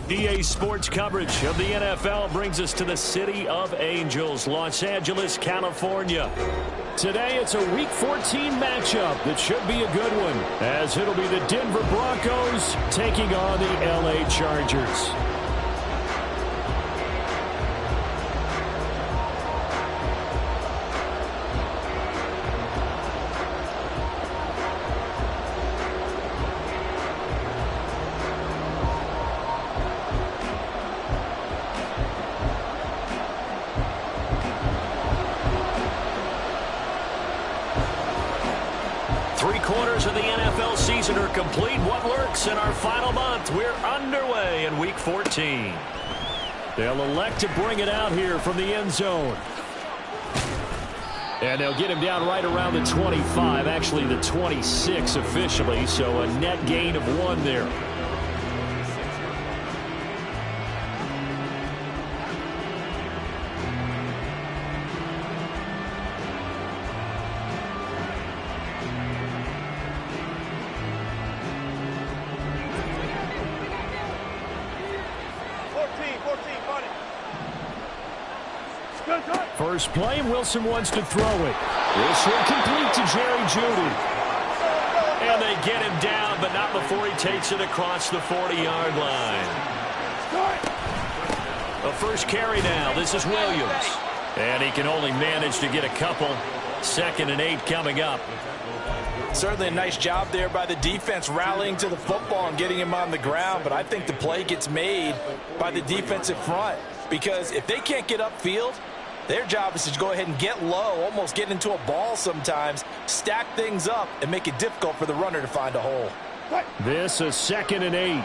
EA Sports coverage of the NFL brings us to the City of Angels, Los Angeles, California. Today, it's a Week 14 matchup that should be a good one, as it'll be the Denver Broncos taking on the LA Chargers. Three-quarters of the NFL season are complete. What lurks in our final month? We're underway in Week 14. They'll elect to bring it out here from the end zone. And they'll get him down right around the 25, actually the 26 officially, so a net gain of 1 there. First play, Wilson wants to throw it. This will complete to Jerry Jeudy. And they get him down, but not before he takes it across the 40-yard line. A first carry now. This is Williams. And he can only manage to get a couple. 2nd and 8 coming up. Certainly a nice job there by the defense rallying to the football and getting him on the ground. But I think the play gets made by the defensive front. Because if they can't get upfield, their job is to go ahead and get low, almost get into a ball sometimes, stack things up, and make it difficult for the runner to find a hole. This is 2nd and 8.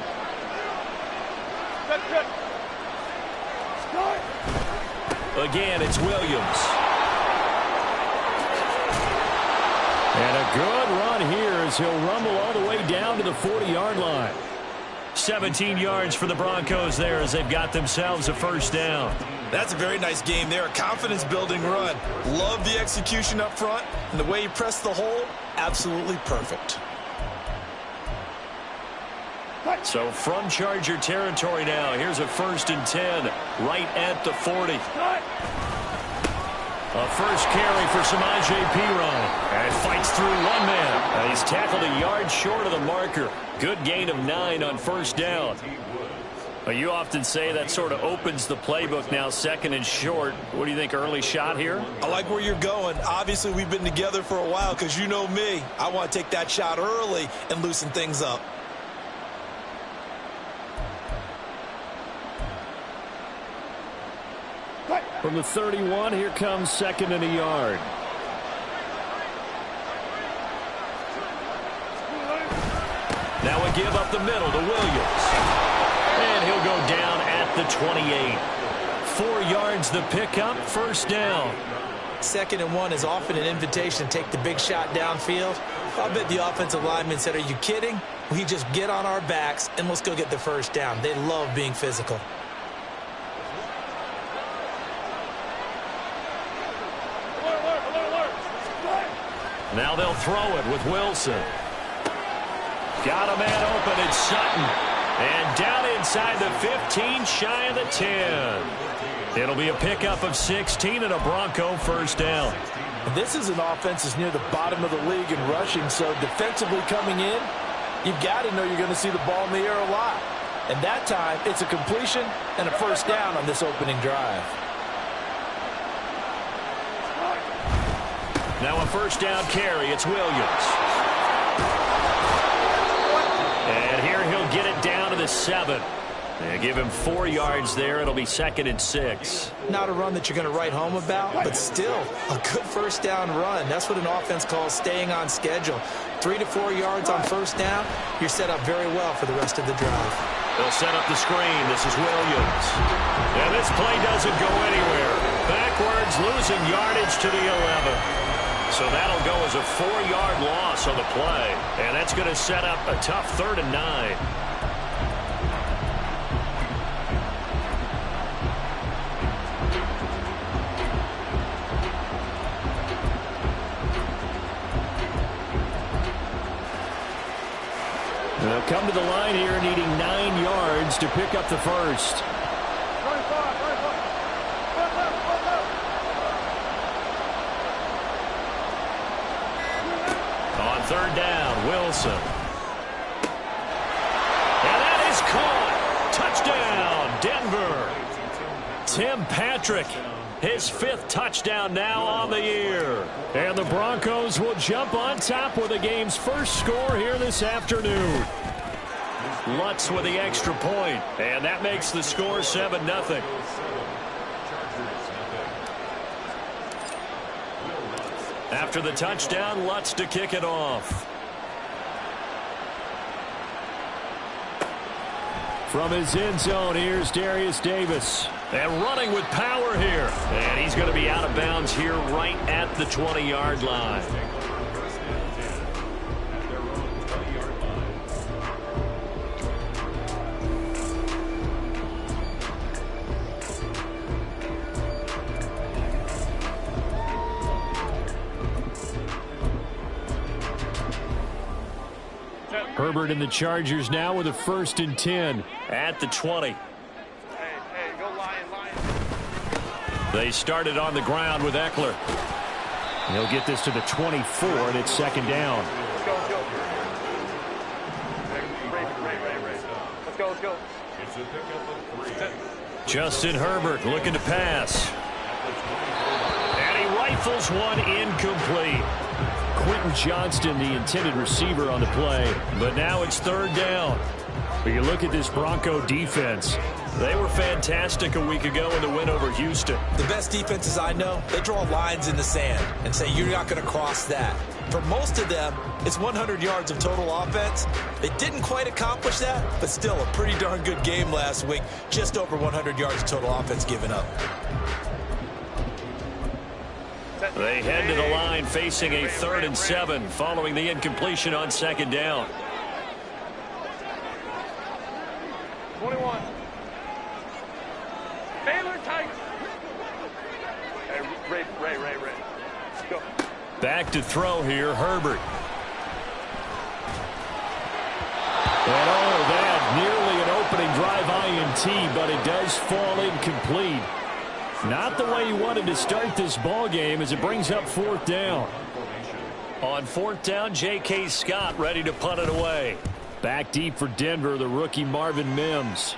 Again, it's Williams. And a good run here as he'll rumble all the way down to the 40-yard line. 17 yards for the Broncos there as they've got themselves a first down. That's a very nice game there. A confidence-building run. Love the execution up front. And the way he pressed the hole, absolutely perfect. So from Charger territory now, here's a 1st and 10 right at the 40. A first carry for Samaje Perine. And fights through one man. He's tackled a yard short of the marker. Good gain of 9 on first down. You often say that sort of opens the playbook now, 2nd and short. What do you think, early shot here? I like where you're going. Obviously, we've been together for a while because you know me. I want to take that shot early and loosen things up. From the 31, here comes 2nd and a yard. Now a give up the middle to Williams. And he'll go down at the 28. 4 yards the pickup, first down. 2nd and 1 is often an invitation to take the big shot downfield. I bet the offensive lineman said, are you kidding? We just get on our backs and let's go get the first down. They love being physical. Now they'll throw it with Wilson. Got a man open, it's Sutton. And down inside the 15, shy of the 10. It'll be a pickup of 16 and a Bronco first down. This is an offense that's near the bottom of the league in rushing, so defensively coming in, you've got to know you're going to see the ball in the air a lot. And that time, it's a completion and a first down on this opening drive. Now a first down carry. It's Williams. And here he'll get it down to the 7. They give him 4 yards there. It'll be 2nd and 6. Not a run that you're going to write home about, but still a good first down run. That's what an offense calls staying on schedule. 3 to 4 yards on first down, you're set up very well for the rest of the drive. They'll set up the screen. This is Williams. And this play doesn't go anywhere. Backwards, losing yardage to the 11. So that'll go as a 4-yard loss on the play. And that's going to set up a tough 3rd and 9. They'll come to the line here needing 9 yards to pick up the first. On third down, Wilson. And that is caught. Touchdown, Denver. Tim Patrick, his 5th touchdown now on the year. And the Broncos will jump on top with the game's first score here this afternoon. Lutz with the extra point, and that makes the score 7-0. After the touchdown, Lutz to kick it off. From his end zone, here's Darius Davis. And running with power here. And he's going to be out of bounds here right at the 20-yard line. Herbert and the Chargers now with a 1st and 10 at the 20. They started on the ground with Eckler. He'll get this to the 24, and it's 2nd down. Let's go. Justin Herbert looking to pass. And he rifles one incomplete. Quentin Johnston, the intended receiver on the play, but now it's 3rd down. But you look at this Bronco defense. They were fantastic a week ago in the win over Houston. The best defenses I know, they draw lines in the sand and say you're not going to cross that. For most of them, it's 100 yards of total offense. They didn't quite accomplish that, but still a pretty darn good game last week. Just over 100 yards of total offense given up. They head to the line facing a 3rd and 7 following the incompletion on 2nd down. 21. Baylor Tigers. Hey, Ray. Let's go. Back to throw here, Herbert. And that nearly an opening drive INT, but it does fall incomplete. Not the way you wanted to start this ball game as it brings up 4th down. On 4th down, J.K. Scott ready to punt it away. Back deep for Denver, the rookie Marvin Mims.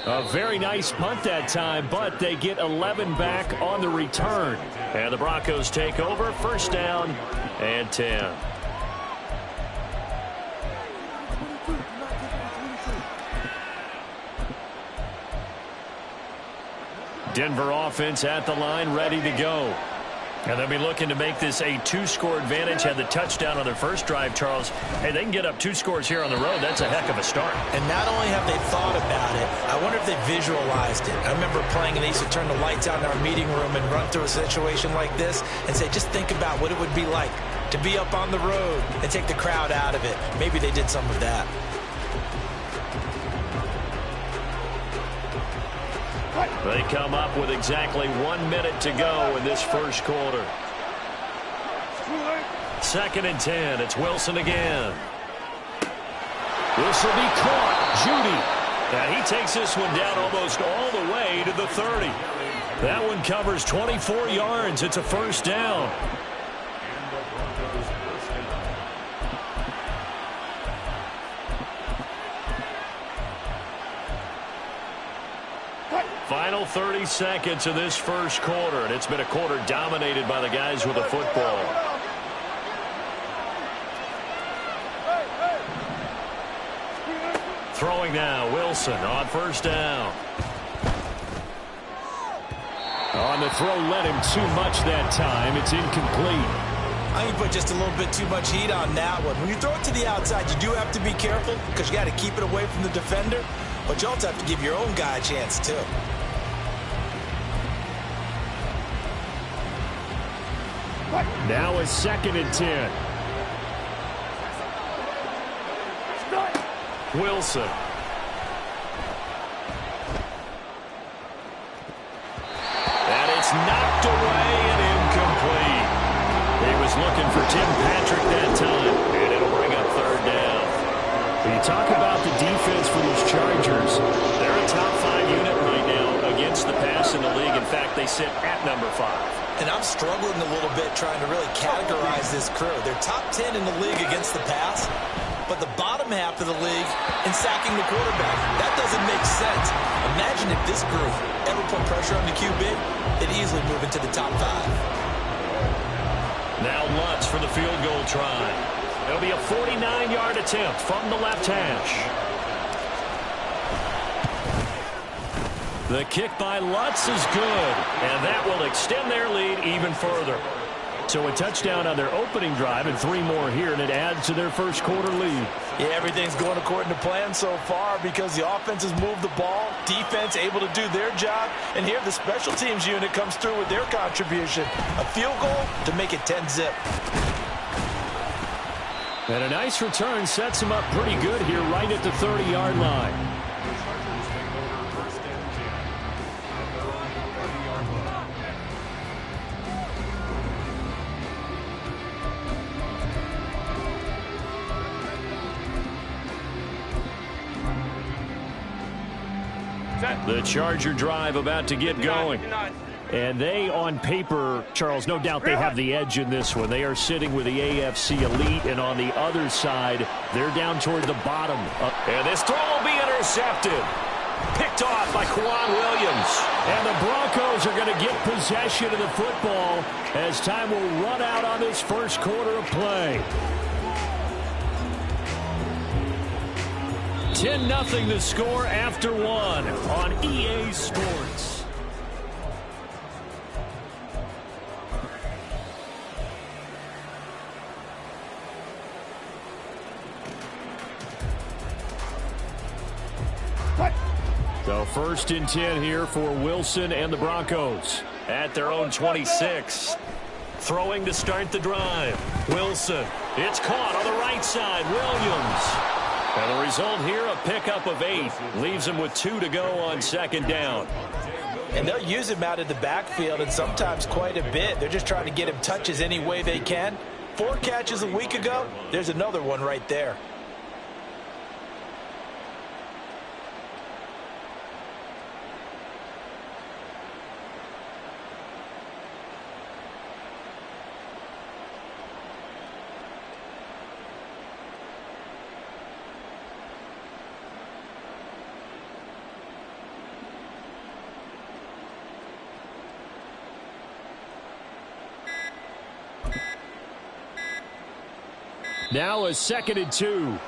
A very nice punt that time, but they get 11 back on the return. And the Broncos take over, 1st down and 10. Denver offense at the line, ready to go. And they'll be looking to make this a 2-score advantage. Had the touchdown on their first drive, Charles. Hey, they can get up 2 scores here on the road. That's a heck of a start. And not only have they thought about it, I wonder if they visualized it. I remember playing and they used to turn the lights out in our meeting room and run through a situation like this and say, just think about what it would be like to be up on the road and take the crowd out of it. Maybe they did some of that. They come up with exactly 1 minute to go in this first quarter. 2nd and 10. It's Wilson again. This will be caught. Judy. And he takes this one down almost all the way to the 30. That one covers 24 yards. It's a 1st down. Final 30 seconds of this first quarter, and it's been a quarter dominated by the guys with the football. Throwing now, Wilson on 1st down. On the throw, led him too much that time. It's incomplete. I think put just a little bit too much heat on that one. When you throw it to the outside, you do have to be careful because you got to keep it away from the defender, but you also have to give your own guy a chance too. Now a 2nd and 10. Wilson. And it's knocked away and incomplete. He was looking for Tim Patrick that time, and it'll bring up third down. When you talk about the defense for these Chargers, they're a top 5 unit right now against the pass in the league. In fact, they sit at number 5. And I'm struggling a little bit trying to really categorize this crew. They're top 10 in the league against the pass, but the bottom half of the league in sacking the quarterback. That doesn't make sense. Imagine if this group ever put pressure on the QB, they'd easily move into the top 5. Now Lutz for the field goal try. It'll be a 49-yard attempt from the left hash. The kick by Lutz is good, and that will extend their lead even further. So a touchdown on their opening drive and 3 more here, and it adds to their first quarter lead. Yeah, everything's going according to plan so far because the offense has moved the ball, defense able to do their job, and here the special teams unit comes through with their contribution. A field goal to make it 10-zip. And a nice return sets him up pretty good here right at the 30-yard line. The Charger drive about to get going. And they, on paper, Charles, no doubt they have the edge in this one. They are sitting with the AFC elite, and on the other side, they're down toward the bottom. And this throw will be intercepted. Picked off by Quan Williams. And the Broncos are going to get possession of the football as time will run out on this first quarter of play. 10-0 the score after 1 on EA Sports. So 1st and 10 here for Wilson and the Broncos at their own 26. Throwing to start the drive. Wilson. It's caught on the right side. Williams. And the result here, a pickup of 8. Leaves him with 2 to go on 2nd down. And they'll use him out of the backfield, and sometimes quite a bit. They're just trying to get him touches any way they can. 4 catches a week ago. There's another one right there. Now a 2nd and 2.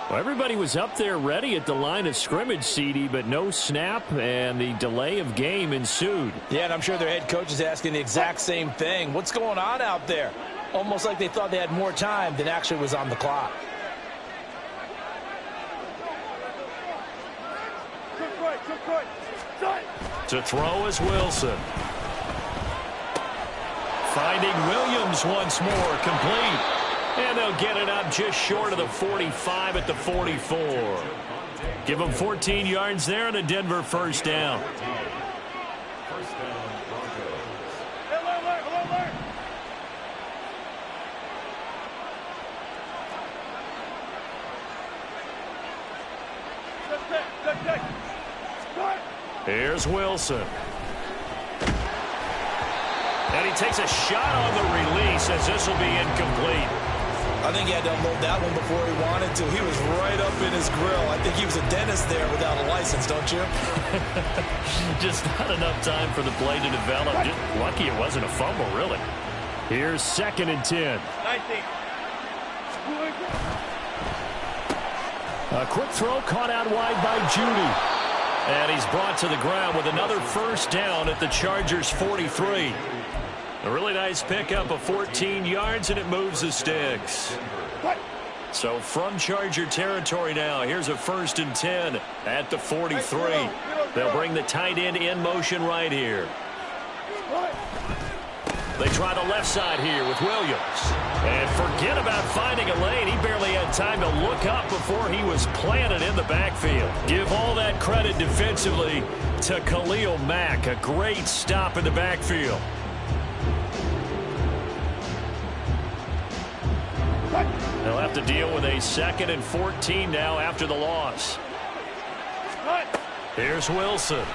Well, everybody was up there ready at the line of scrimmage, CD, but no snap, and the delay of game ensued. Yeah, and I'm sure their head coach is asking the exact same thing. What's going on out there? Almost like they thought they had more time than actually was on the clock. To throw is Wilson. Finding Williams once more, complete. And they'll get it up just short of the 45 at the 44. Give them 14 yards there and a Denver first down. Here's Wilson. And he takes a shot on the release as this will be incomplete. I think he had to unload that one before he wanted to. He was right up in his grill. I think he was a dentist there without a license, don't you? Just not enough time for the play to develop. Just lucky it wasn't a fumble, really. Here's 2nd and 10. 19. A quick throw caught out wide by Judy. And he's brought to the ground with another first down at the Chargers' 43. A really nice pickup of 14 yards, and it moves the sticks. So from Charger territory now, here's a 1st and 10 at the 43. They'll bring the tight end in motion right here. They try the left side here with Williams. And forget about finding a lane. He barely had time to look up before he was planted in the backfield. Give all that credit defensively to Khalil Mack. A great stop in the backfield. They'll have to deal with a 2nd and 14 now after the loss. Here's Wilson.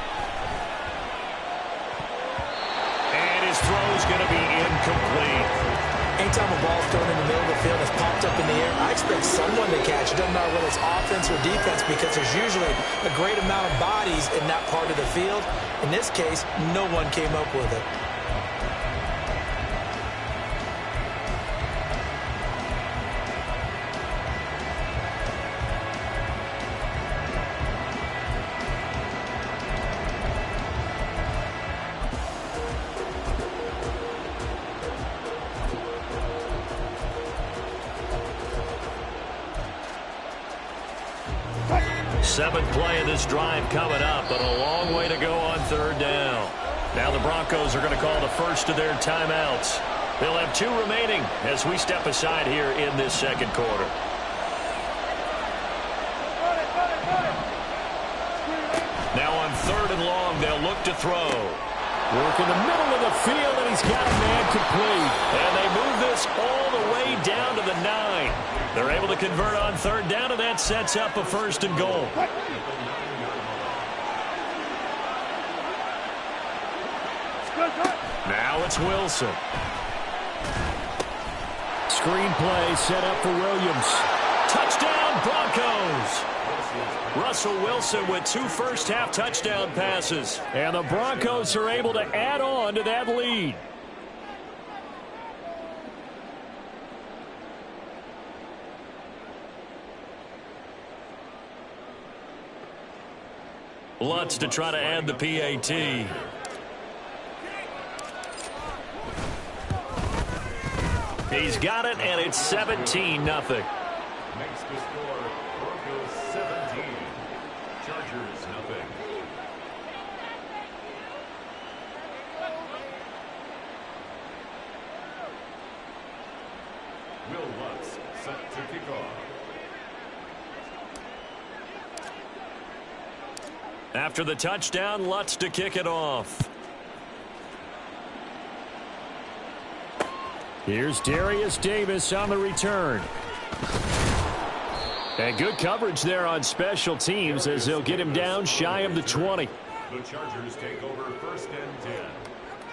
And his throw's going to be incomplete. Anytime a ball's thrown in the middle of the field, it's popped up in the air, I expect someone to catch. It doesn't matter whether it's offense or defense, because there's usually a great amount of bodies in that part of the field. In this case, no one came up with it. Seventh play of this drive coming up, but a long way to go on 3rd down. Now the Broncos are going to call the first of their timeouts. They'll have 2 remaining as we step aside here in this 2nd quarter. Now on 3rd and long, they'll look to throw. Work in the middle of the field, and he's got a man complete. And they move this all the way down to the 9. They're able to convert on 3rd down, and that sets up a 1st and goal. Now it's Wilson. Screenplay set up for Williams. Touchdown, Broncos! Russell Wilson with 2 first-half touchdown passes. And the Broncos are able to add on to that lead. Lutz to try to add the PAT. He's got it, and it's 17-0. Makes the score Broncos 17, Chargers 0. Will Lutz set to kick off. After the touchdown, Lutz to kick it off. Here's Darius Davis on the return. And good coverage there on special teams as they'll get him down shy of the 20. The Chargers take over 1st and 10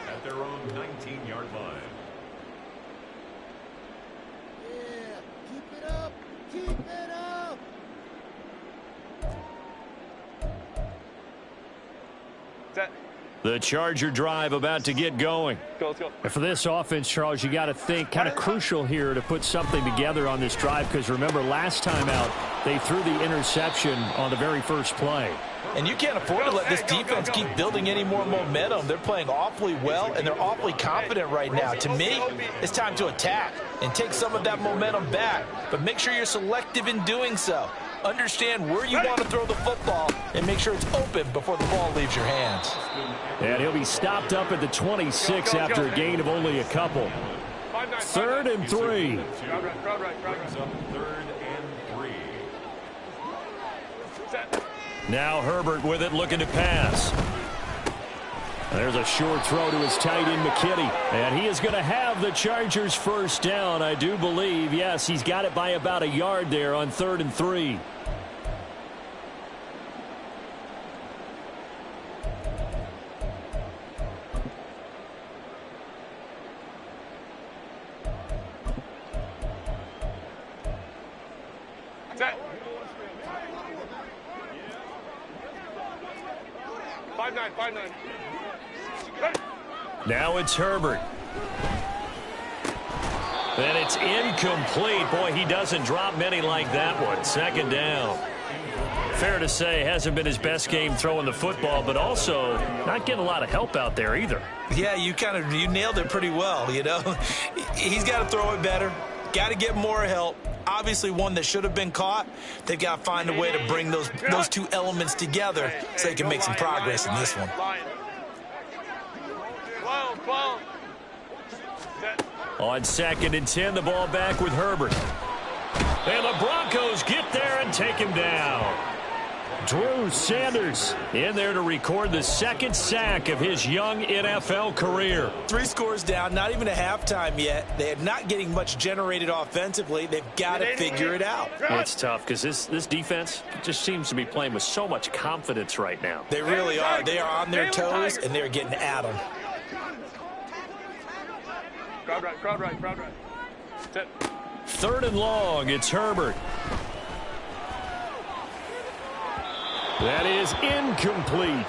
at their own 19-yard line. Yeah, keep it up, keep it up. Set. The Charger drive about to get going. Let's go. And for this offense, Charles, you got to think kind of crucial here to put something together on this drive, because remember last time out they threw the interception on the very first play. And you can't afford to let this defense keep building any more momentum. They're playing awfully well, and they're awfully confident right now. To me, it's time to attack and take some of that momentum back, but make sure you're selective in doing so. Understand where you want to throw the football and make sure it's open before the ball leaves your hands. And he'll be stopped up at the 26 after a gain of only a couple. 3rd and 3. Brings up 3rd and 3. Set. Now Herbert with it, looking to pass. There's a short throw to his tight end, McKinney. And he is going to have the Chargers 1st down, I do believe. Yes, he's got it by about a yard there on 3rd and 3. Set. 5-9, 5-9. Now it's Herbert. And it's incomplete. Boy, he doesn't drop many like that one. 2nd down. Fair to say, hasn't been his best game throwing the football, but also not getting a lot of help out there either. Yeah, you nailed it pretty well, you know. He's got to throw it better. Got to get more help. Obviously one that should have been caught. They've got to find a way to bring those 2 elements together so they can make some progress in this one. 12. On 2nd and 10, the ball back with Herbert. And the Broncos get there and take him down. Drew Sanders in there to record the second sack of his young NFL career. 3 scores down, not even a halftime yet. They are not getting much generated offensively. They've got to figure it out. It's tough because this defense just seems to be playing with so much confidence right now. They really are. They are on their toes, and they're getting at them. Crowd right, crowd right, crowd right. Set. 3rd and long, it's Herbert. That is incomplete.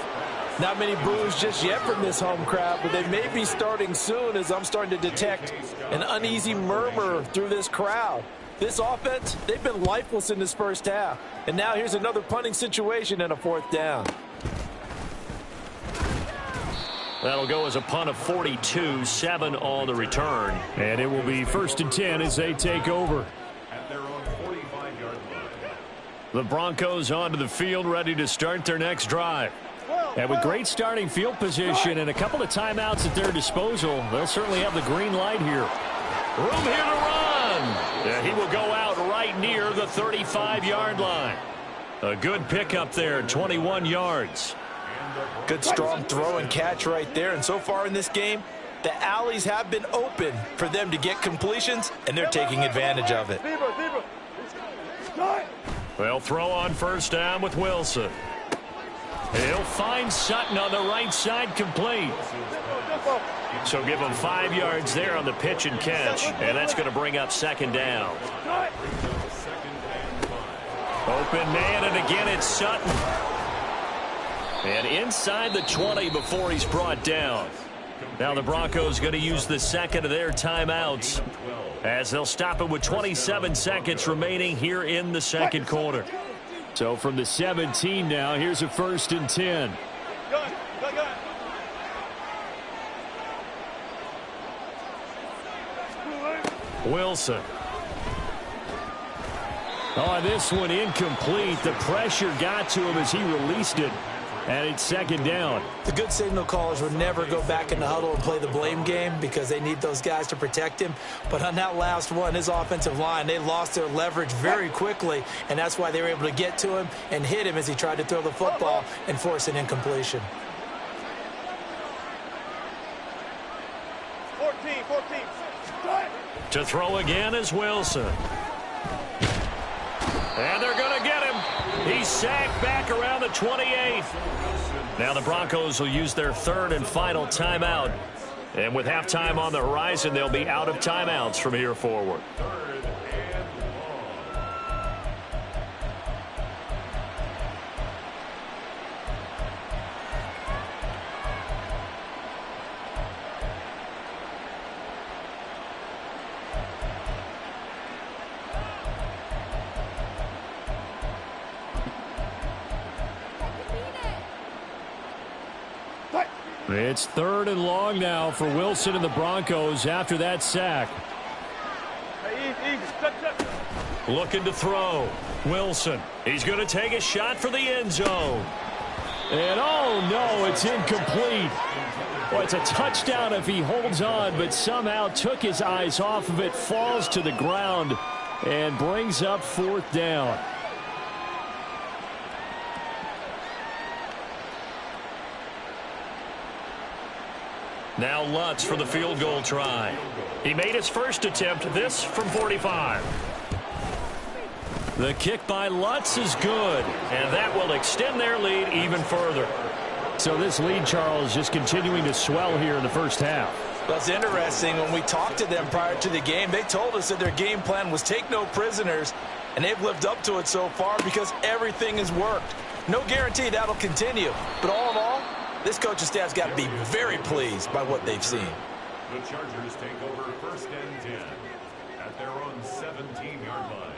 Not many boos just yet from this home crowd, but they may be starting soon as I'm starting to detect an uneasy murmur through this crowd. This offense, they've been lifeless in this first half. And now here's another punting situation and a 4th down. That'll go as a punt of 42, 7 on the return. And it will be 1st and 10 as they take over. At their own 45-yard line. The Broncos onto the field, ready to start their next drive. And with great starting field position and a couple of timeouts at their disposal, they'll certainly have the green light here. Room here to run. And he will go out right near the 35-yard line. A good pickup there, 21 yards. Good strong throw and catch right there. And so far in this game, the alleys have been open for them to get completions, and they're taking advantage of it. They'll throw on 1st down with Wilson. He'll find Sutton on the right side, complete. So give him 5 yards there on the pitch and catch, and that's going to bring up 2nd down. Open man, and again it's Sutton. And inside the 20 before he's brought down. Now the Broncos going to use the 2nd of their timeouts as they'll stop it with 27 seconds remaining here in the 2nd quarter. So from the 17 now, here's a 1st and 10. Wilson. Oh, this one incomplete. The pressure got to him as he released it. And it's 2nd down. The good signal callers would never go back in the huddle and play the blame game because they need those guys to protect him. But on that last one, his offensive line, they lost their leverage very quickly, and that's why they were able to get to him and hit him as he tried to throw the football and force an incompletion. 14. To throw again is Wilson. And they're going to get him. He's sacked back around the 28th. Now the Broncos will use their 3rd and final timeout. And with halftime on the horizon, they'll be out of timeouts from here forward. It's 3rd and long now for Wilson and the Broncos after that sack. Looking to throw. Wilson. He's going to take a shot for the end zone. And oh no, it's incomplete. Well, it's a touchdown if he holds on, but somehow took his eyes off of it, falls to the ground, and brings up 4th down. Now Lutz for the field goal try. He made his first attempt, this from 45. The kick by Lutz is good, and that will extend their lead even further. So this lead, Charles, just continuing to swell here in the first half. That's interesting. When we talked to them prior to the game, they told us that their game plan was take no prisoners, and they've lived up to it so far because everything has worked. No guarantee that'll continue, but all in all, this coaching staff's got to be very pleased by what they've seen. The Chargers take over 1st and 10 at their own 17-yard line.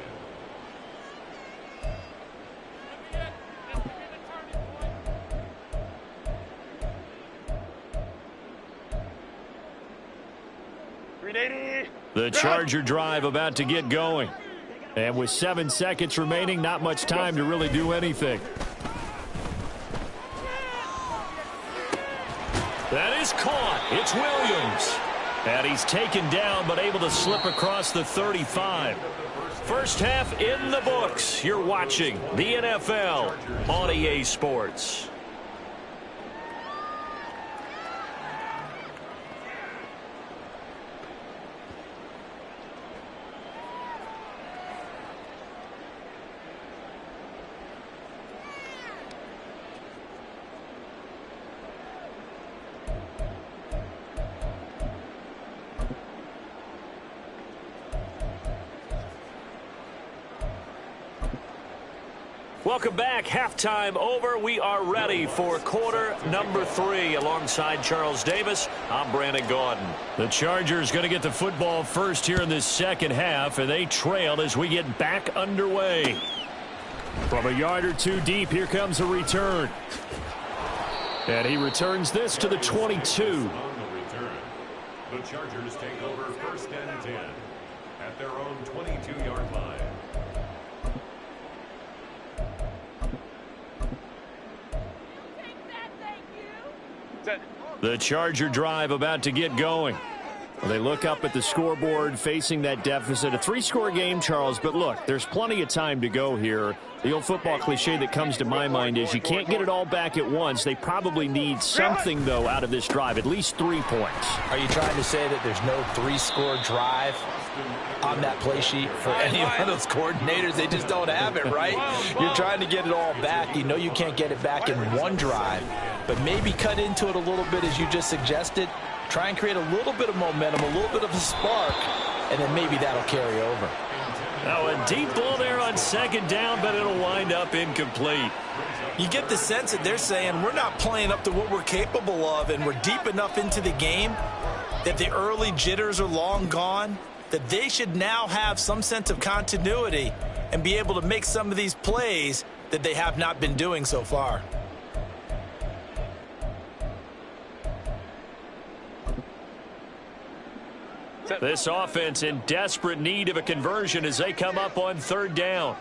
The Charger drive about to get going. And with 7 seconds remaining, not much time to really do anything. That is caught. It's Williams. And he's taken down but able to slip across the 35. First half in the books. You're watching the NFL on EA Sports. Welcome back. Halftime over. We are ready for quarter number 3. Alongside Charles Davis, I'm Brandon Gaudin. The Chargers going to get the football first here in this second half, and they trail as we get back underway. From a yard or two deep, here comes a return. And he returns this to the 22. On the return, the Chargers take over first and 10 at their own 22-yard line. The Charger drive about to get going. Well, they look up at the scoreboard facing that deficit. A 3-score game, Charles, but look, there's plenty of time to go here. The old football cliche that comes to my mind is you can't get it all back at once. They probably need something, though, out of this drive, at least 3 points. Are you trying to say that there's no 3-score drive on that play sheet for any one of those coordinators? They just don't have it, right? You're trying to get it all back. You know you can't get it back in one drive, but maybe cut into it a little bit as you just suggested. Try and create a little bit of momentum, a little bit of a spark, and then maybe that'll carry over. Now a deep ball there on second down, but it'll wind up incomplete. You get the sense that they're saying we're not playing up to what we're capable of, and we're deep enough into the game that the early jitters are long gone, that they should now have some sense of continuity and be able to make some of these plays that they have not been doing so far. This offense in desperate need of a conversion as they come up on third down.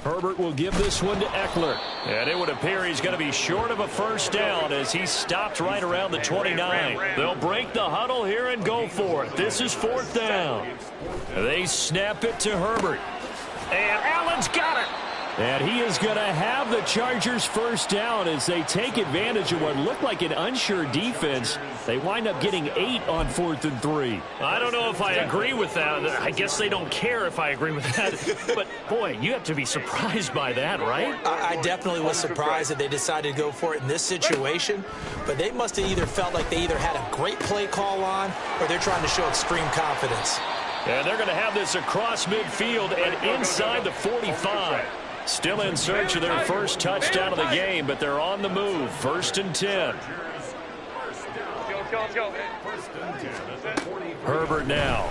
Herbert will give this one to Eckler. And it would appear he's going to be short of a first down as he stopped right around the 29. They'll break the huddle here and go for it. This is fourth down. They snap it to Herbert. And Allen's got it. And he is going to have the Chargers first down as they take advantage of what looked like an unsure defense. They wind up getting 8 on 4th and 3. I don't know if I agree with that. I guess they don't care if I agree with that. But, boy, you have to be surprised by that, right? I definitely was surprised that they decided to go for it in this situation. But they must have either felt like they either had a great play call on or they're trying to show extreme confidence. And they're going to have this across midfield and inside the 45. Still in search of their first touchdown of the game, but they're on the move. First and 10. Herbert now.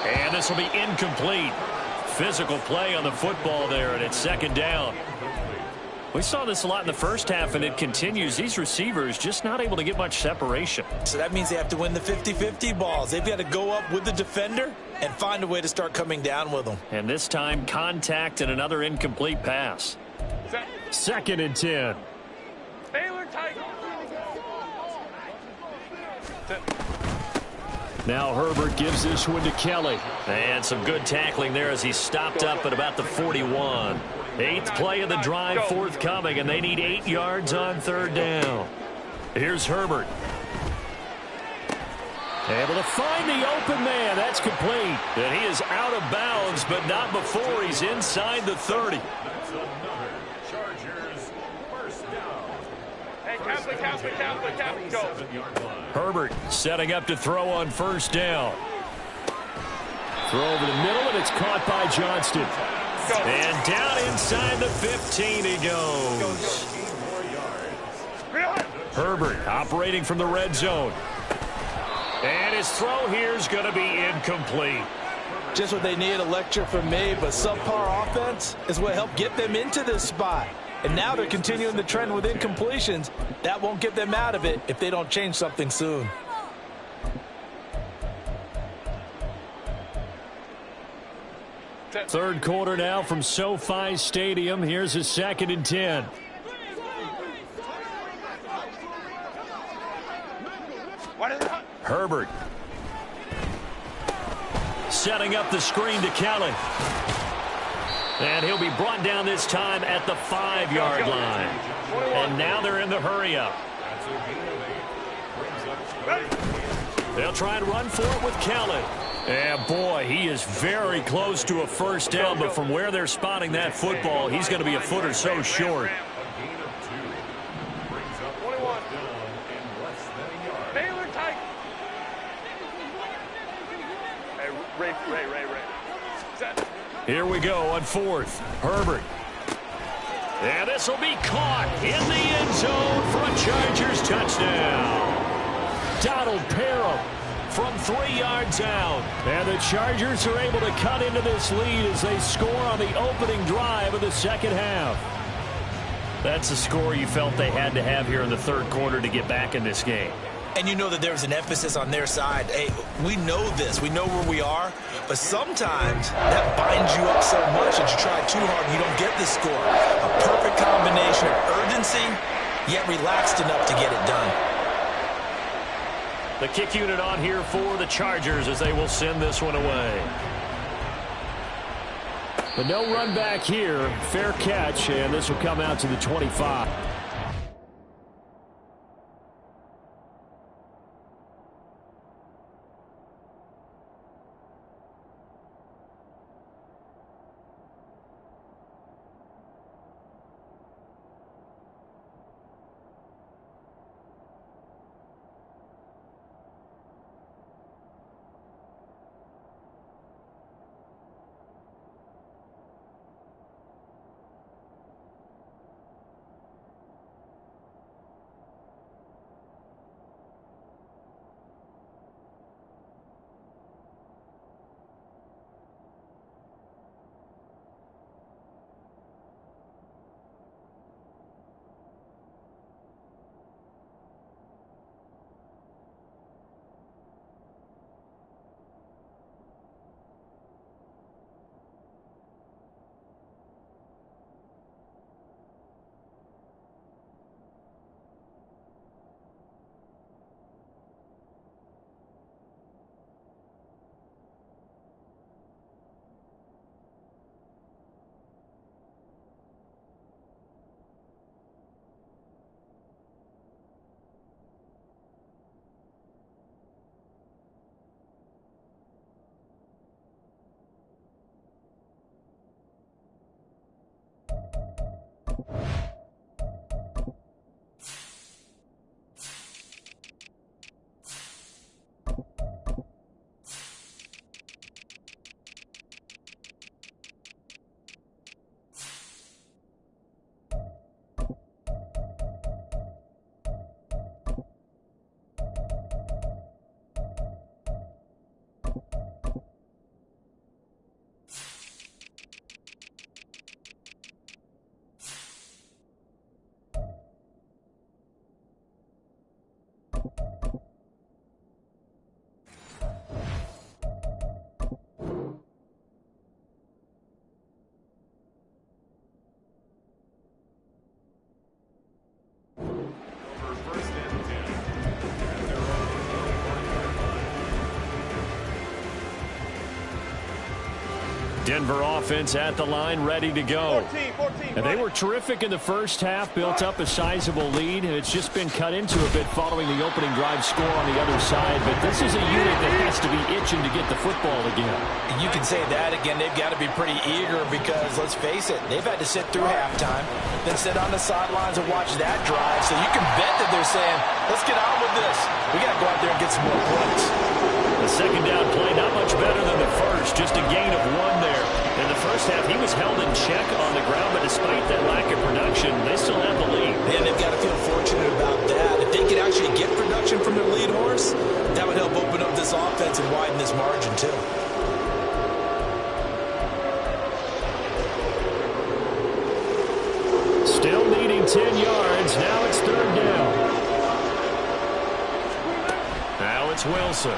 And this will be incomplete. Physical play on the football there, and it's second down. We saw this a lot in the first half, and it continues. These receivers just not able to get much separation. So that means they have to win the 50-50 balls. They've got to go up with the defender and find a way to start coming down with them. And this time, contact and another incomplete pass. Second and 10. Now Herbert gives this one to Kelly. And some good tackling there as he stopped up at about the 41. 8th play of the drive forthcoming, and they need 8 yards on third down. Here's Herbert. Able to find the open man. That's complete. And he is out of bounds, but not before he's inside the 30. That's another Chargers first down. Hey, Catholic, go. 7-yard line. Herbert setting up to throw on first down. Throw over the middle, and it's caught by Johnston. And down inside the 15 he goes. Herbert operating from the red zone. And his throw here is going to be incomplete. Just what they need, a lecture from me, but subpar offense is what helped get them into this spot. And now they're continuing the trend with incompletions. That won't get them out of it if they don't change something soon. Third quarter now from SoFi Stadium. Here's a second and 10. Herbert. Setting up the screen to Kelly. And he'll be brought down this time at the 5-yard line. And now they're in the hurry-up. They'll try and run for it with Kelly. And, boy, he is very close to a first down, but from where they're spotting that football, he's going to be a foot or so short. Here we go on 4th. Herbert. And this will be caught in the end zone for a Chargers touchdown. Donald Parham from 3 yards out. And the Chargers are able to cut into this lead as they score on the opening drive of the second half. That's a score you felt they had to have here in the third quarter to get back in this game. And you know that there's an emphasis on their side. Hey, we know this. We know where we are. But sometimes that binds you up so much that you try too hard and you don't get the score. A perfect combination of urgency, yet relaxed enough to get it done. The kick unit on here for the Chargers as they will send this one away. But no run back here. Fair catch, and this will come out to the 25. Denver offense at the line, ready to go. 14, and they were terrific in the first half, built up a sizable lead, and it's just been cut into a bit following the opening drive score on the other side. But this is a unit that has to be itching to get the football again. You can say that again. They've got to be pretty eager because, let's face it, they've had to sit through halftime, then sit on the sidelines and watch that drive. So you can bet that they're saying, let's get on with this. We got to go out there and get some more points. The second down play not much better than the first, just a gain of 1 there. In the first half, he was held in check on the ground, but despite that lack of production, they still have the lead. And they've got to feel fortunate about that. If they could actually get production from their lead horse, that would help open up this offense and widen this margin too. Still needing 10 yards. Now it's third down. Now it's Wilson.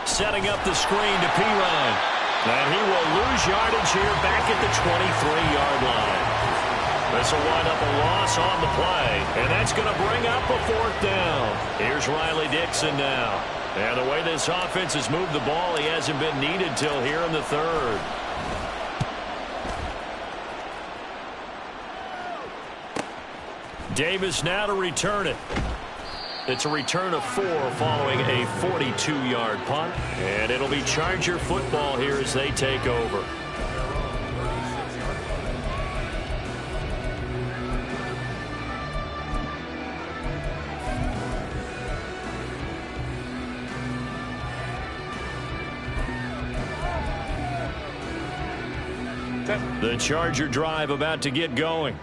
Setting up the screen to Pirine. And he will lose yardage here back at the 23-yard line. This will wind up a loss on the play, and that's going to bring up a 4th down. Here's Riley Dixon now. And the way this offense has moved the ball, he hasn't been needed till here in the 3rd. Davis now to return it. It's a return of 4 following a 42-yard punt. And it'll be Charger football here as they take over. The Charger drive about to get going.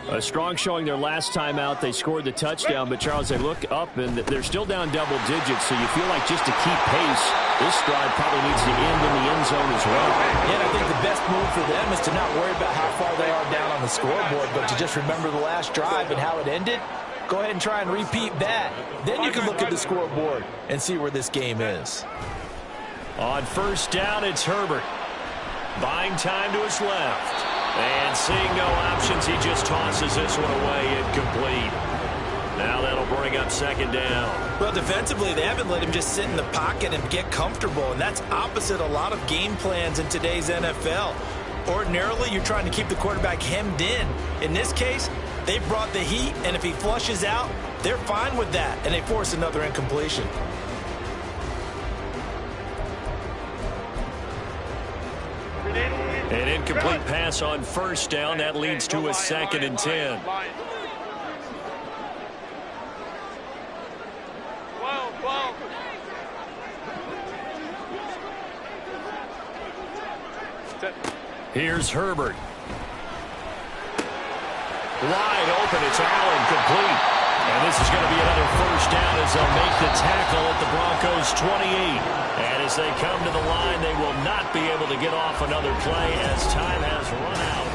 A strong showing their last time out. They scored the touchdown, but Charles, they look up and they're still down double digits, so you feel like just to keep pace, this drive probably needs to end in the end zone as well. Yeah, and I think the best move for them is to not worry about how far they are down on the scoreboard, but to just remember the last drive and how it ended. Go ahead and try and repeat that. Then you can look at the scoreboard and see where this game is. On 1st down, it's Herbert. Buying time to his left. And seeing no options, he just tosses this one away, incomplete. Now that'll bring up 2nd down. Well, defensively, they haven't let him just sit in the pocket and get comfortable, and that's opposite a lot of game plans in today's NFL. Ordinarily, you're trying to keep the quarterback hemmed in. In this case, they brought the heat, and if he flushes out, they're fine with that, and they force another incompletion. An incomplete pass on 1st down. That leads to a 2nd and 10. Here's Herbert. Wide open. It's Allen, complete. And this is going to be another 1st down as they'll make the tackle at the Broncos' 28. And as they come to the line, they will not be able to get off another play as time has run out.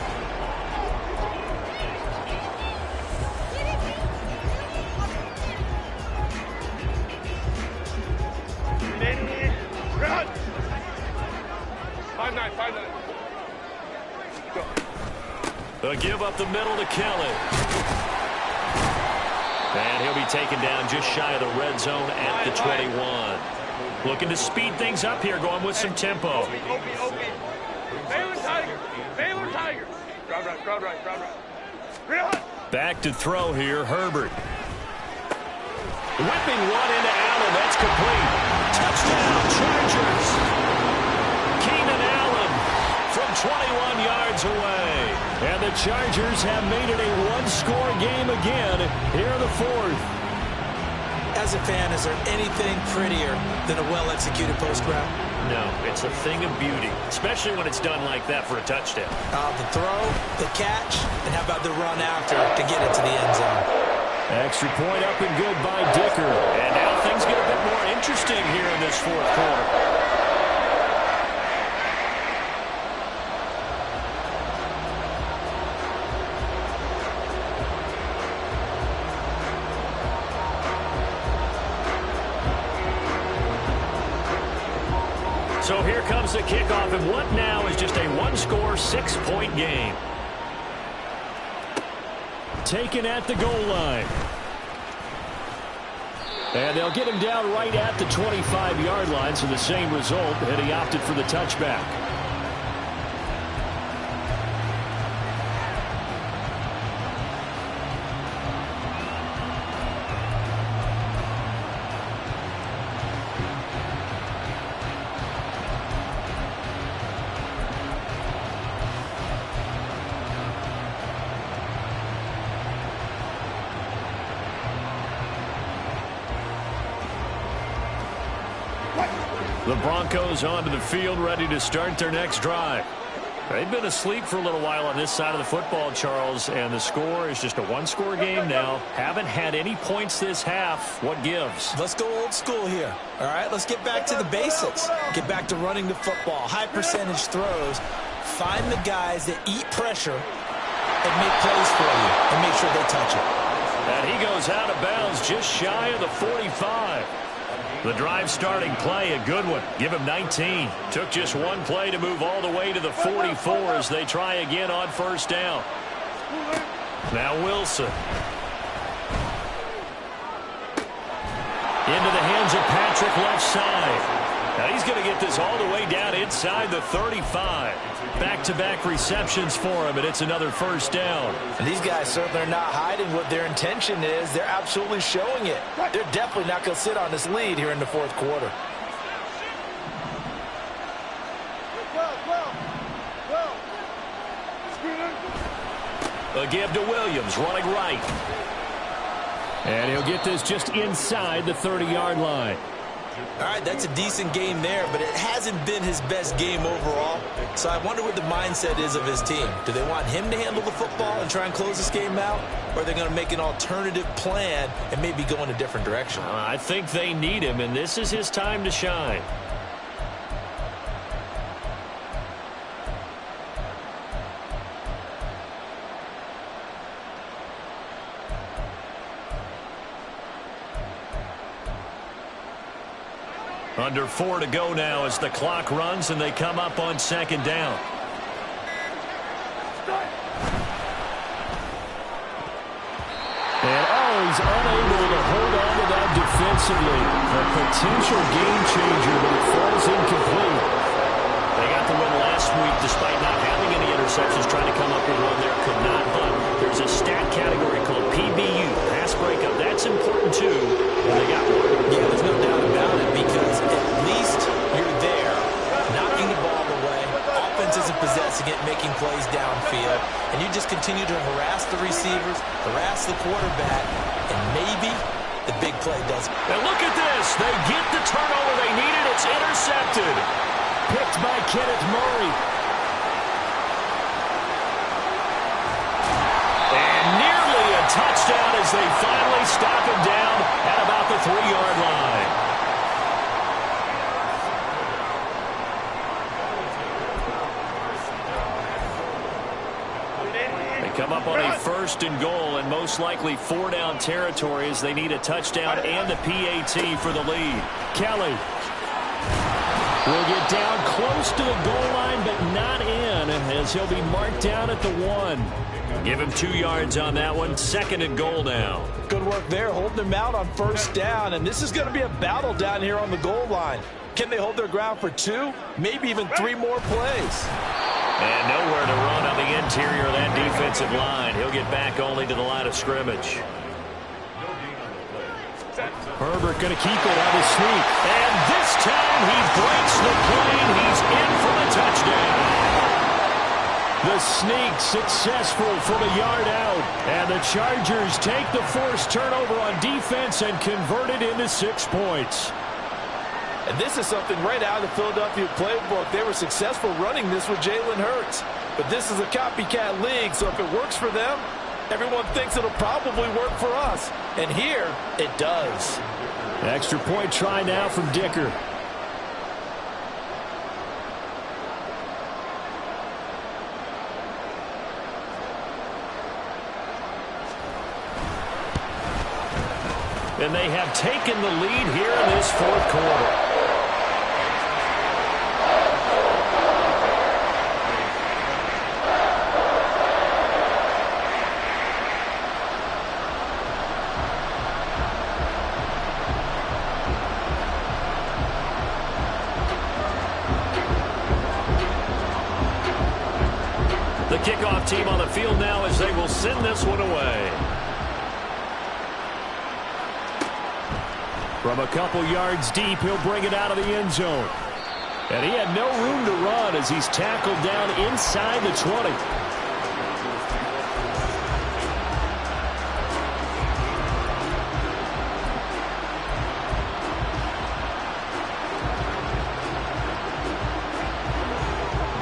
Run! 5-9. The give up the middle to Kelly. And he'll be taken down just shy of the red zone at the 21. Looking to speed things up here, going with some tempo. Baylor Tiger. Crowd right. Back to throw here, Herbert. Whipping one into Allen, that's complete. Touchdown, Chargers. Keenan Allen from 21 yards away. And the Chargers have made it a one-score game again here in the 4th. As a fan, is there anything prettier than a well-executed post route? No, it's a thing of beauty, especially when it's done like that for a touchdown. The throw, the catch, and how about the run after to get it to the end zone? Extra point up and good by Dicker. And now things get a bit more interesting here in this 4th quarter. So here comes the kickoff, and what now is just a one-score, 6-point game. Taken at the goal line. And they'll get him down right at the 25-yard line, so the same result, and he opted for the touchback. The Broncos onto the field, ready to start their next drive. They've been asleep for a little while on this side of the football, Charles, and the score is just a one-score game now. Haven't had any points this half. What gives? Let's go old school here, all right? Let's get back to the basics. Get back to running the football, high percentage throws. Find the guys that eat pressure and make plays for you and make sure they touch it. And he goes out of bounds just shy of the 45. The drive starting play, a good one. Give him 19. Took just one play to move all the way to the 44 as they try again on 1st down. Now Wilson. Into the hands of Patrick left side. Now he's going to get this all the way down inside the 35. Back-to-back receptions for him, and it's another first down. And these guys certainly are not hiding what their intention is. They're absolutely showing it. They're definitely not going to sit on this lead here in the fourth quarter. A give to Williams, running right. And he'll get this just inside the 30-yard line. All right, that's a decent game there, but it hasn't been his best game overall. So I wonder what the mindset is of his team. Do they want him to handle the football and try and close this game out? Or are they going to make an alternative plan and maybe go in a different direction? I think they need him, and this is his time to shine. Under 4 to go now as the clock runs and they come up on second down. And he's unable to hold on to that defensively. A potential game changer, but it falls incomplete. They got the win last week despite not having any interceptions, trying to come up with one there, could not. But there's a stat category called PBU, pass breakup. That's important too, and they got one. Yeah, there's no doubt about it, because at least you're there, knocking the ball away, offense isn't possessing it, making plays downfield, and you just continue to harass the receivers, harass the quarterback, and maybe the big play does. And look at this. They get the turnover they needed. It's intercepted. Picked by Kenneth Murray. And nearly a touchdown as they finally stop him down at about the 3-yard line. They come up on a 1st and goal and most likely 4-down territory as they need a touchdown and a PAT for the lead. Kelly will get down close to the goal line, but not in, as he'll be marked down at the 1. Give him 2 yards on that one. 2nd and goal now. Good work there, holding them out on 1st down, and this is going to be a battle down here on the goal line. Can they hold their ground for 2, maybe even 3 more plays? And nowhere to run on the interior of that defensive line. He'll get back only to the line of scrimmage. Herbert going to keep it on his sneak. And this time he breaks the plane. He's in for the touchdown. The sneak successful from a yard out. And the Chargers take the forced turnover on defense and convert it into 6 points. And this is something right out of the Philadelphia playbook. They were successful running this with Jalen Hurts. But this is a copycat league, so if it works for them, everyone thinks it'll probably work for us. And here, it does. Extra point try now from Dicker. And they have taken the lead here in this 4th quarter. The kickoff team on the field now as they will send this one away. From a couple yards deep, he'll bring it out of the end zone. And he had no room to run as he's tackled down inside the 20.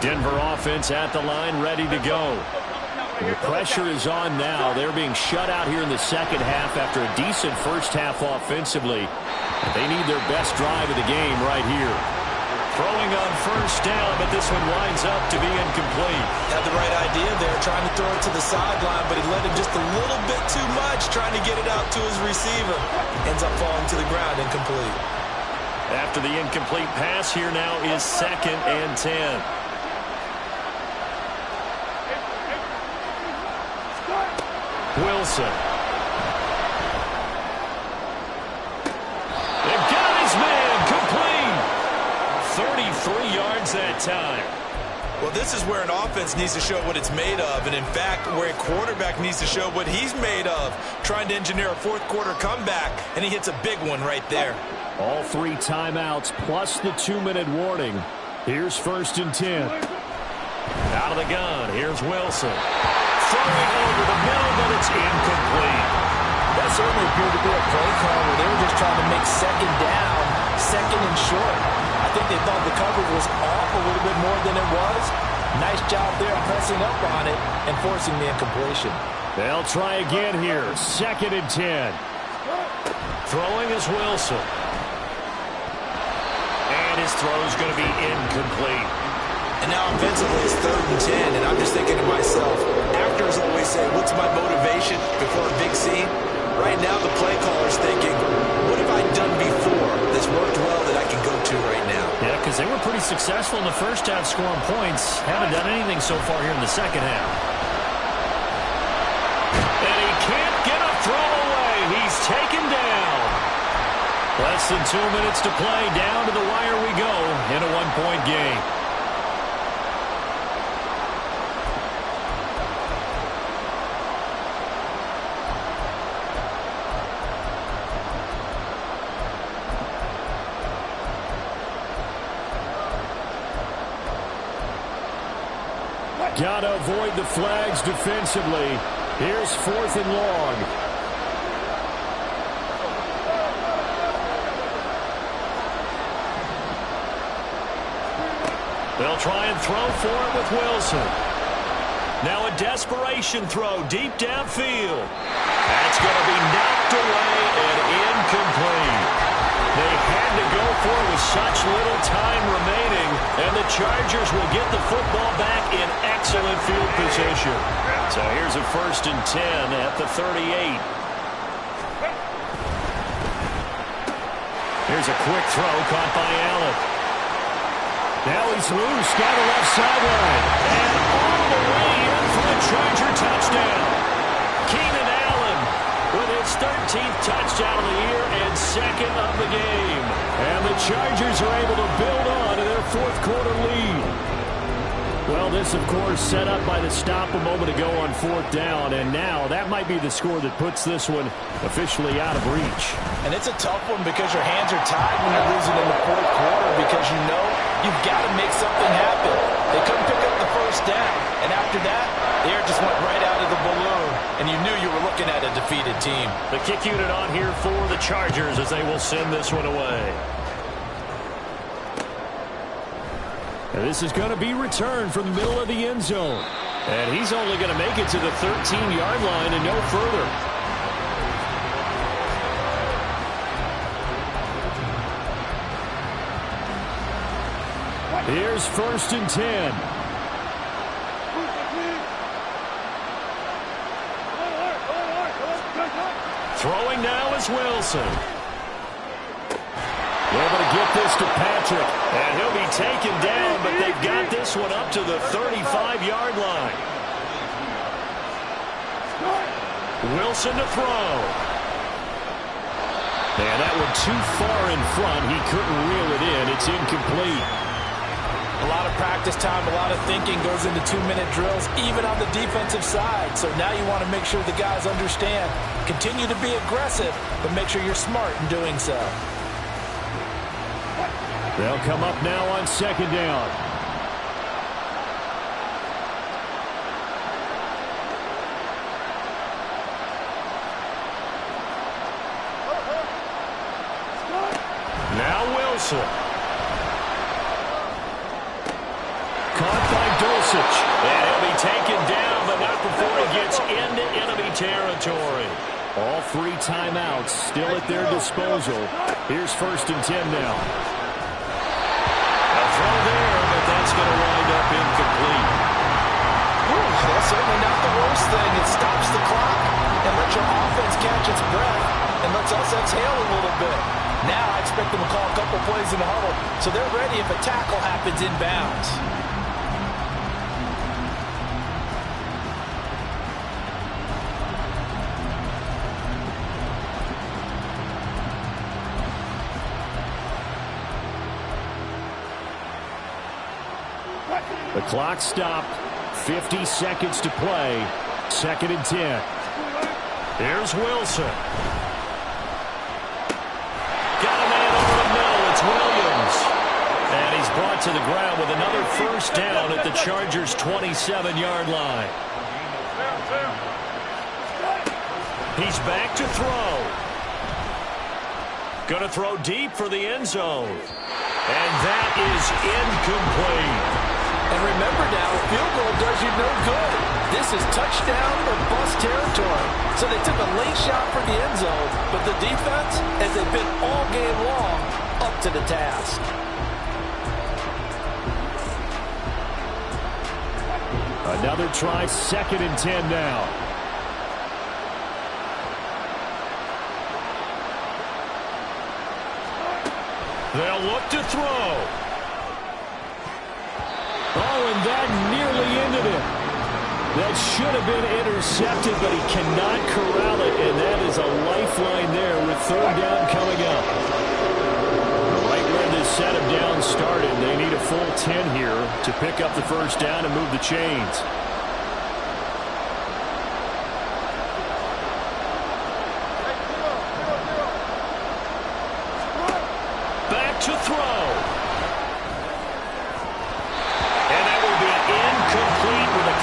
Denver offense at the line, ready to go. The pressure is on now. They're being shut out here in the second half after a decent first half offensively. They need their best drive of the game right here. Throwing on 1st down, but this one winds up to be incomplete. Had the right idea there, trying to throw it to the sideline, but he let him just a little bit too much, trying to get it out to his receiver. Ends up falling to the ground, incomplete. After the incomplete pass, here now is 2nd and 10. Wilson. They got his man complete. 33 yards that time. Well, this is where an offense needs to show what it's made of, and in fact, where a quarterback needs to show what he's made of, trying to engineer a fourth-quarter comeback, and he hits a big one right there. All 3 timeouts plus the 2-minute warning. Here's 1st and 10. Out of the gun, here's Wilson. Throwing over the middle, but it's incomplete. That certainly appeared to be a play call where they were just trying to make second down, second and short. I think they thought the coverage was off a little bit more than it was. Nice job there pressing up on it and forcing the incompletion. They'll try again here. 2nd and 10. Throwing is Wilson. And his throw is going to be incomplete. And now offensively it's 3rd and 10, and I'm just thinking to myself, actors always say, what's my motivation before a big scene? Right now the play caller's thinking, what have I done before that's worked well that I can go to right now? Yeah, because they were pretty successful in the first half scoring points. Haven't done anything so far here in the second half. And he can't get a throw away. He's taken down. Less than 2 minutes to play. Down to the wire we go in a 1-point game. Got to avoid the flags defensively. Here's 4th and long. They'll try and throw for it with Wilson. Now a desperation throw deep downfield. That's going to be knocked away and incomplete. They had to go for it with such little time remaining, and the Chargers will get the football back in excellent field position. So here's a 1st and 10 at the 38. Here's a quick throw caught by Allen. Now he's loose, down the left sideline, and all the way in for the Charger touchdown. Keenan Allen with his 13th touchdown of the year and 2nd of the game. And the Chargers are able to build on to their 4th-quarter lead. Well, this, of course, set up by the stop a moment ago on 4th down, and now that might be the score that puts this one officially out of reach. And it's a tough one because your hands are tied when you're losing in the 4th quarter because you know you've got to make something happen. They couldn't pick up the 1st down, and after that, the air just went right out of the balloon, and you knew you were looking at a defeated team. The kick unit on here for the Chargers as they will send this one away. And this is going to be returned from the middle of the end zone. And he's only going to make it to the 13-yard line and no further. Here's 1st and 10. Throwing now is Wilson. Able to get this to Patrick, and he'll be taken down, but they've got this one up to the 35-yard line. Wilson to throw. And that one too far in front. He couldn't reel it in. It's incomplete. A lot of practice time, a lot of thinking goes into 2-minute drills, even on the defensive side. So now you want to make sure the guys understand. Continue to be aggressive, but make sure you're smart in doing so. They'll come up now on 2nd down. Now Wilson. Caught by Dulcich. And he'll be taken down, but not before he gets into enemy territory. All 3 timeouts still at their disposal. Here's 1st and 10 now. Throw there, but that's going to wind up incomplete. That's certainly not the worst thing. It stops the clock and lets your offense catch its breath and lets us exhale a little bit. Now I expect them to call a couple plays in the huddle so they're ready if a tackle happens inbounds. The clock stopped. 50 seconds to play. 2nd and 10. Here's Wilson. Got a man over the middle. It's Williams. And he's brought to the ground with another first down at the Chargers' 27-yard line. He's back to throw. Going to throw deep for the end zone. And that is incomplete. And remember now, a field goal does you no good. This is touchdown or bust territory. So they took a late shot for the end zone, but the defense, as they've been all game long, up to the task. Another try, 2nd and 10 now. They'll look to throw. Oh, and that nearly ended it. That should have been intercepted, but he cannot corral it, and that is a lifeline there with 3rd down coming up. Right where this set of downs started, they need a full 10 here to pick up the first down and move the chains. Back to throw.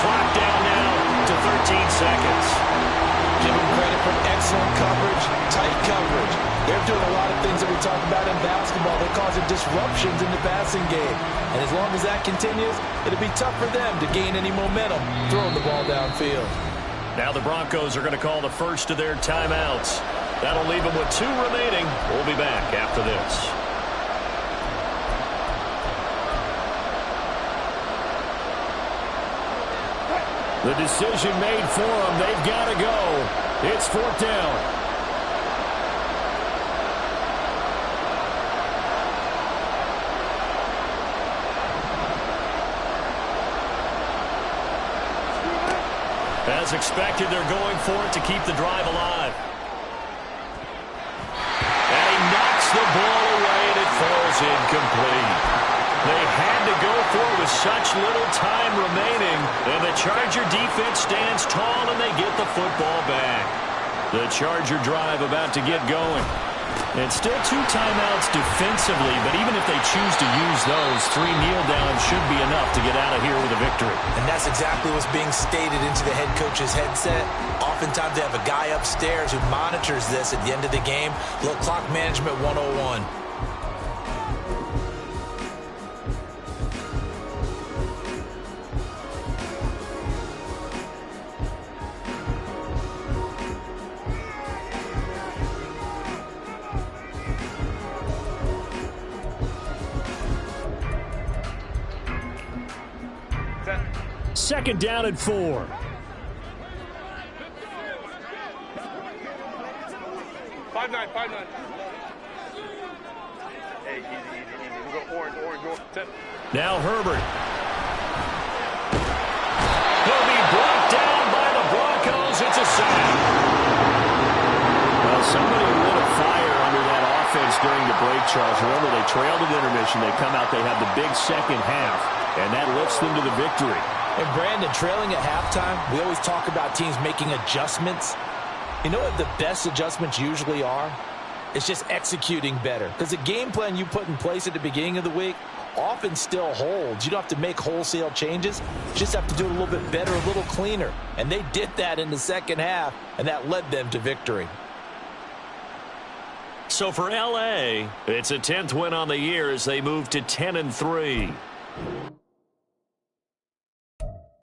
Clock down now to 13 seconds. Give them credit for excellent coverage, tight coverage. They're doing a lot of things that we talk about in basketball. They're causing disruptions in the passing game. And as long as that continues, it'll be tough for them to gain any momentum throwing the ball downfield. Now the Broncos are going to call the first of their timeouts. That'll leave them with 2 remaining. We'll be back after this. The decision made for them. They've got to go. It's 4th down. As expected, they're going for it to keep the drive alive. And he knocks the ball away, and it falls incomplete. They had to go for it with such little time remaining, and the Charger defense stands tall, and they get the football back. The Charger drive about to get going. And still 2 timeouts defensively, but even if they choose to use those, 3 kneel downs should be enough to get out of here with a victory. And that's exactly what's being stated into the head coach's headset. Oftentimes they have a guy upstairs who monitors this at the end of the game. Little clock management 101. Second down and 4. 5-9, 5-9. Hey, easy. We'll go orange. 10. Now Herbert. He'll be brought down by the Broncos. It's a sack. Well, somebody lit a fire under that offense during the break, Charles. Remember, they trailed at intermission. They come out, they have the big second half, and that lifts them to the victory. And Brandon, trailing at halftime, we always talk about teams making adjustments. You know what the best adjustments usually are? It's just executing better. Because the game plan you put in place at the beginning of the week often still holds. You don't have to make wholesale changes. You just have to do it a little bit better, a little cleaner. And they did that in the second half, and that led them to victory. So for L.A., it's a 10th win on the year as they move to 10-3.